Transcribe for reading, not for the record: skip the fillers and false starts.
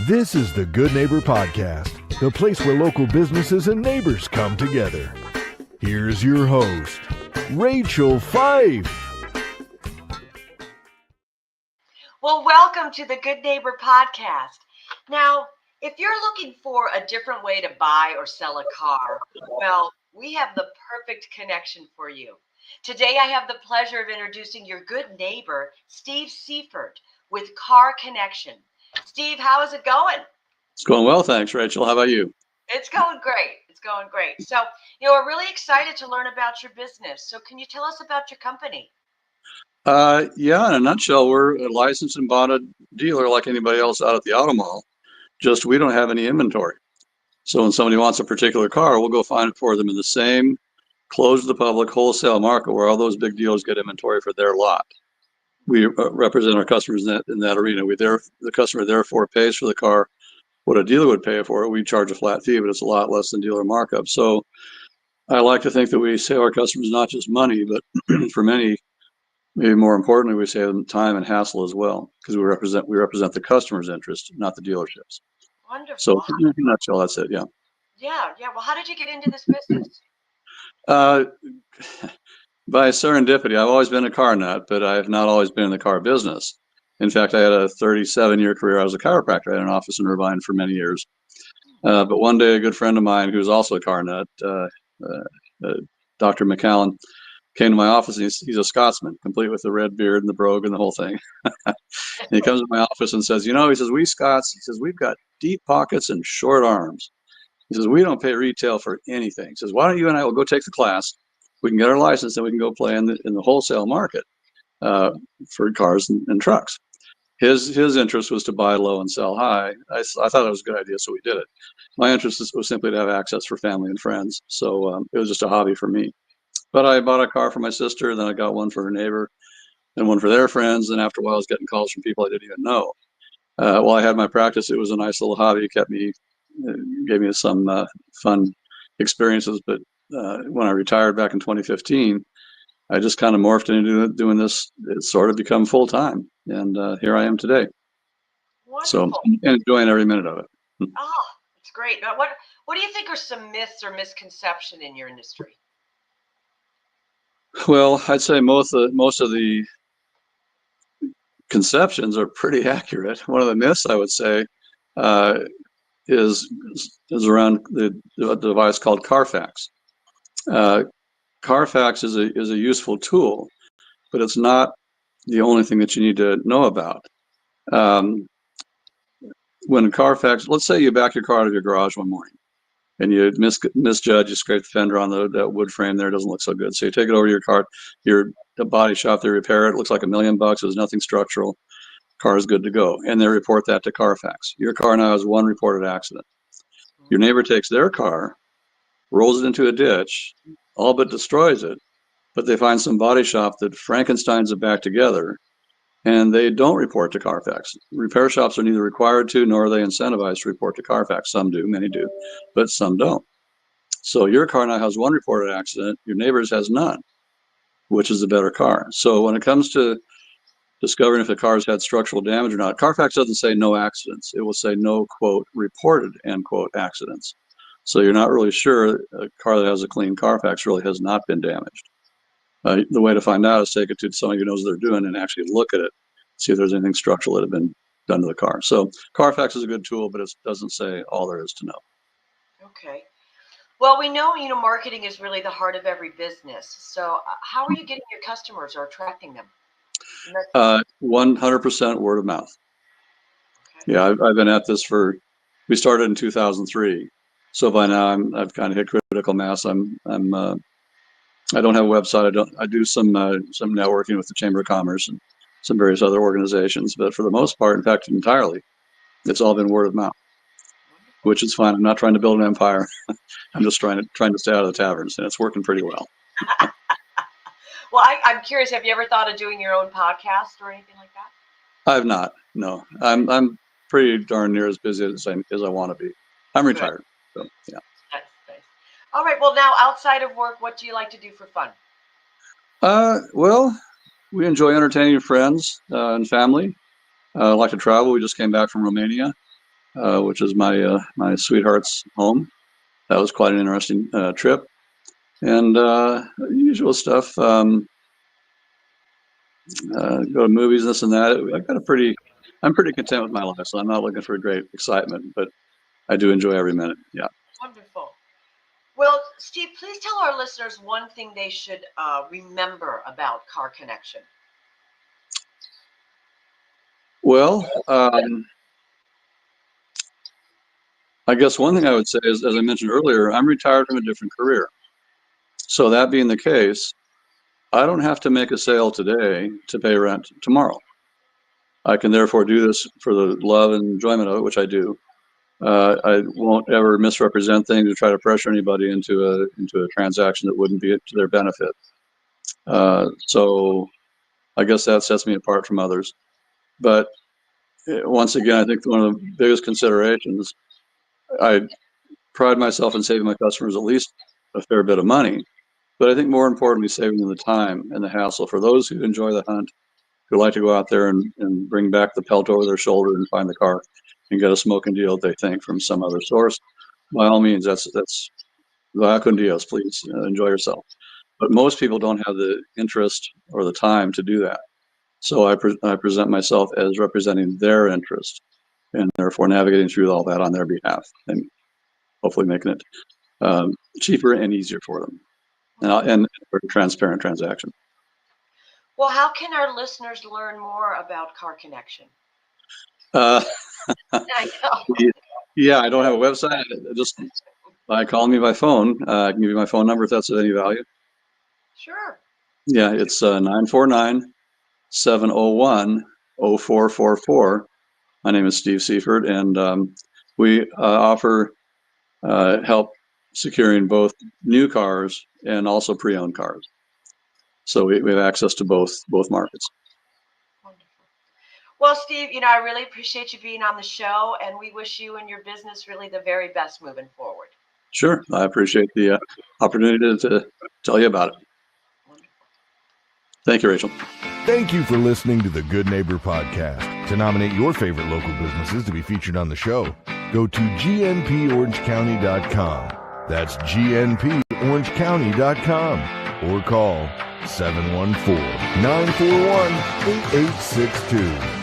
This is the Good Neighbor Podcast, the place where local businesses and neighbors come together. Here's your host, Rachel Fife. Well, welcome to the Good Neighbor Podcast. Now, if you're looking for a different way to buy or sell a car, well, we have the perfect connection for you. Today, I have the pleasure of introducing your good neighbor, Steve Seifert, with Car Connection. Steve, how is it going? It's going well, thanks, Rachel. How about you? It's going great. It's going great. So, we're really excited to learn about your business. So can you tell us about your company? Yeah, in a nutshell, we're a licensed and bonded dealer like anybody else out at the auto mall. Just we don't have any inventory. So when somebody wants a particular car, we'll go find it for them in the same closed to the public wholesale market where all those big dealers get inventory for their lot. We represent our customers in that arena. The customer therefore pays for the car what a dealer would pay for it. We charge a flat fee, but it's a lot less than dealer markup. So I like to think that we save our customers not just money, but for many, maybe more importantly, we save them time and hassle as well, because we represent the customer's interest, not the dealership's. Wonderful. So in a nutshell, that's it. Yeah. Yeah. Well, how did you get into this business? By serendipity, I've always been a car nut, but I have not always been in the car business. In fact, I had a 37-year career. I was a chiropractor. I had an office in Irvine for many years. But one day, a good friend of mine, who was also a car nut, Dr. McAllen, came to my office. And he's a Scotsman, complete with the red beard and the brogue and the whole thing. And he comes to my office and says, he says, we Scots, he says, we've got deep pockets and short arms. He says, we don't pay retail for anything. He says, why don't you and I will go take the class? We can get our license and we can go play in the wholesale market for cars and trucks. His interest was to buy low and sell high. I thought it was a good idea, so we did it. My interest was simply to have access for family and friends. So it was just a hobby for me. But I bought a car for my sister, then I got one for her neighbor, and one for their friends. And after a while, I was getting calls from people I didn't even know. While I had my practice, it was a nice little hobby. It gave me some fun experiences. But when I retired back in 2015, I just kind of morphed into doing this. It's sort of become full time, and here I am today. Wonderful. So I'm enjoying every minute of it. Oh, it's great. Now, what do you think are some myths or misconception in your industry? Well, I'd say most of the conceptions are pretty accurate. One of the myths I would say is around the device called Carfax. Carfax is a useful tool, but it's not the only thing that you need to know about. When Carfax, let's say you back your car out of your garage one morning and you misjudge, you scrape the fender on that wood frame there, it doesn't look so good. So you take it over to your body shop, they repair it. It looks like $1 million. There's nothing structural. Car is good to go. And they report that to Carfax. Your car now has one reported accident. Your neighbor takes their car, rolls it into a ditch, all but destroys it, but they find some body shop that Frankensteins it back together, and they don't report to Carfax. Repair shops are neither required to, nor are they incentivized to report to Carfax. Some do, many do, but some don't. So your car now has one reported accident, your neighbor's has none. Which is the better car? So when it comes to discovering if the car's had structural damage or not, Carfax doesn't say no accidents. It will say no, quote, reported, end quote, accidents. So you're not really sure a car that has a clean Carfax really has not been damaged. The way to find out is take it to somebody who knows what they're doing and actually look at it, see if there's anything structural that had been done to the car. So Carfax is a good tool, but it doesn't say all there is to know. Okay. Well, we know, marketing is really the heart of every business. So how are you getting your customers or attracting them? 100% word of mouth. Okay. Yeah, I've been at this we started in 2003. So by now I've kind of hit critical mass. I don't have a website. I do some networking with the Chamber of Commerce and some various other organizations, but for the most part, in fact, entirely, it's all been word of mouth, which is fine. I'm not trying to build an empire. I'm just trying to stay out of the taverns, and it's working pretty well. Well, I'm curious. Have you ever thought of doing your own podcast or anything like that? I have not. No, I'm pretty darn near as busy as I want to be. I'm retired, so yeah. That's nice. All right. Well, now outside of work, what do you like to do for fun? Well, we enjoy entertaining friends and family. I like to travel. We just came back from Romania. which is my sweetheart's home. That was quite an interesting trip. And usual stuff. Go to movies, this and that. I'm pretty content with my life, so I'm not looking for great excitement, but I do enjoy every minute. Yeah. Wonderful. Well, Steve, please tell our listeners one thing they should remember about Car Connection. Well, I guess one thing I would say is, as I mentioned earlier, I'm retired from a different career. So that being the case, I don't have to make a sale today to pay rent tomorrow. I can therefore do this for the love and enjoyment of it, which I do. I won't ever misrepresent things or try to pressure anybody into a transaction that wouldn't be to their benefit. So I guess that sets me apart from others. But once again, I think one of the biggest considerations, I pride myself in saving my customers at least a fair bit of money, but I think more importantly, saving them the time and the hassle. For those who enjoy the hunt, who like to go out there and bring back the pelt over their shoulder and find the car and get a smoking deal that they think from some other source, by all means, that's vaya con Dios, please enjoy yourself. But most people don't have the interest or the time to do that. So I present myself as representing their interest and therefore navigating through all that on their behalf and hopefully making it cheaper and easier for them and a very transparent transaction. Well, how can our listeners learn more about Car Connection? I know. Yeah, I don't have a website. Just by calling me by phone. I can give you my phone number if that's of any value. Sure. Yeah, it's 949-701-0444. My name is Steve Seifert, and we offer help securing both new cars and also pre-owned cars. So we have access to both markets. Wonderful. Well, Steve, I really appreciate you being on the show, and we wish you and your business really the very best moving forward. Sure. I appreciate the opportunity to tell you about it. Wonderful. Thank you, Rachel. Thank you for listening to the Good Neighbor Podcast. To nominate your favorite local businesses to be featured on the show, go to gnporangecounty.com. That's gnporangecounty.com or call 714-941-8862.